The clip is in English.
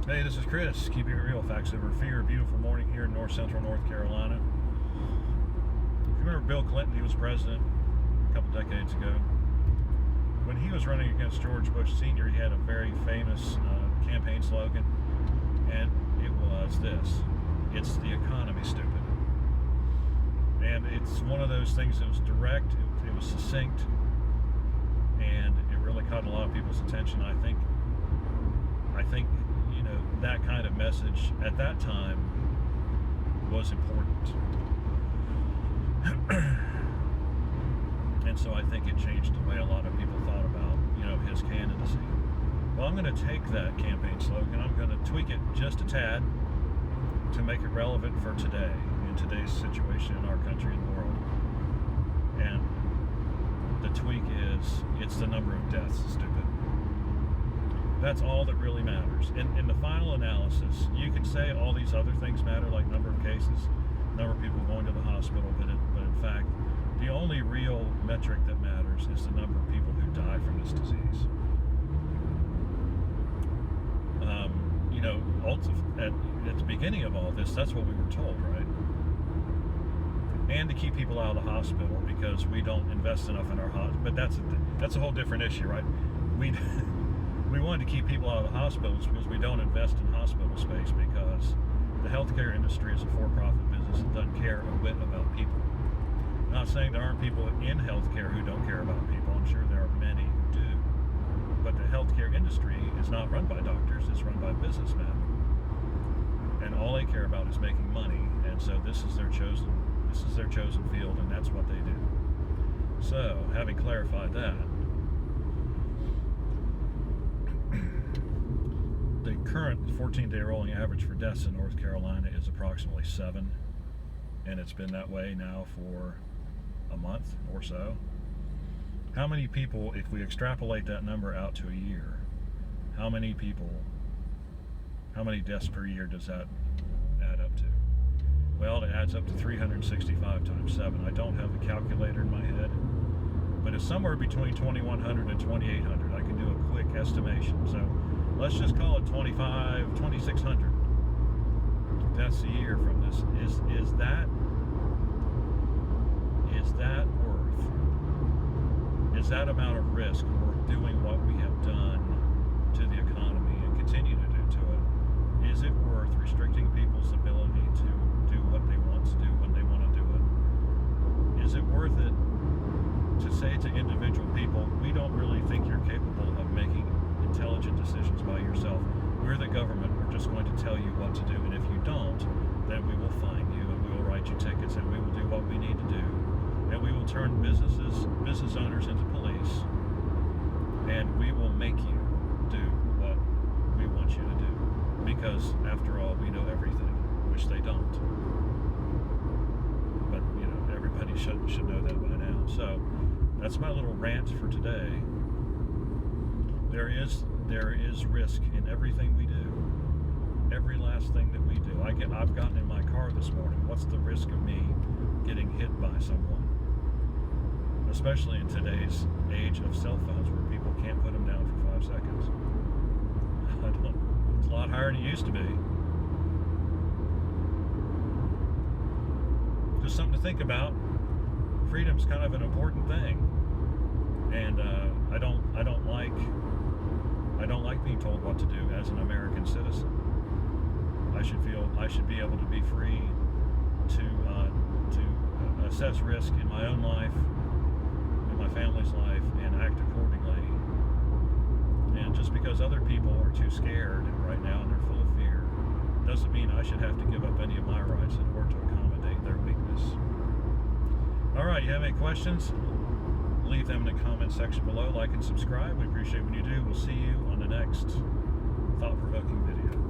Hey, this is Chris. Keeping it real, facts over fear. Beautiful morning here in north central North Carolina. If you remember Bill Clinton, he was president a couple decades ago. When he was running against George Bush Sr., he had a very famous campaign slogan, and it was this: "It's the economy, stupid." And it's one of those things that was direct, it was succinct, and it really caught a lot of people's attention. I think that kind of message at that time was important. And so I think it changed the way a lot of people thought about, his candidacy. Well, I'm going to take that campaign slogan, I'm going to tweak it just a tad to make it relevant for today, in today's situation in our country and world. And the tweak is, it's the number of deaths, stupid. That's all that really matters. In the final analysis, you can say all these other things matter, like number of cases, number of people going to the hospital, but in fact, the only real metric that matters is the number of people who die from this disease. At the beginning of all this, that's what we were told, right? And to keep people out of the hospital because we don't invest enough in our hospitals. But that's a whole different issue, right? We wanted to keep people out of the hospitals because we don't invest in hospital space, because the healthcare industry is a for-profit business that doesn't care a whit about people. I'm not saying there aren't people in healthcare who don't care about people. I'm sure there are many who do. But the healthcare industry is not run by doctors, it's run by businessmen. And all they care about is making money, and so this is their chosen field, and that's what they do. So, having clarified that, the current 14-day rolling average for deaths in North Carolina is approximately 7, and it's been that way now for a month or so. How many people, if we extrapolate that number out to a year, how many deaths per year does that add up to? Well, it adds up to 365 times 7. I don't have a calculator in my head, but it's somewhere between 2,100 and 2,800. I can do a quick estimation. So let's just call it 2,600 deaths a year from this. Is that worth? Is that amount of risk worth doing what we have done to the economy and continue to do to it? Is it worth restricting people's ability to do what they want to do when they want to do it? Is it worth it to say to individual people, we don't really think you're capable of making intelligent decisions by yourself. We're the government, we're just going to tell you what to do, and if you don't, then we will fine you, and we will write you tickets, and we will do what we need to do, and we will turn business owners into police, and we will make you do what we want you to do, because after all, we know everything, which they don't. But everybody should know that by now. So that's my little rant for today. There is risk in everything we do. Every last thing that we do. I've gotten in my car this morning. What's the risk of me getting hit by someone? Especially in today's age of cell phones, where people can't put them down for 5 seconds. It's a lot higher than it used to be. Just something to think about. Freedom's kind of an important thing, and I don't like being told what to do as an American citizen. I should be able to be free to assess risk in my own life, in my family's life, and act accordingly. And just because other people are too scared right now and they're full of fear, doesn't mean I should have to give up any of my rights in order to accommodate their weakness. All right, you have any questions? Leave them in the comment section below. Like and subscribe. We appreciate when you do. We'll see you on the next thought-provoking video.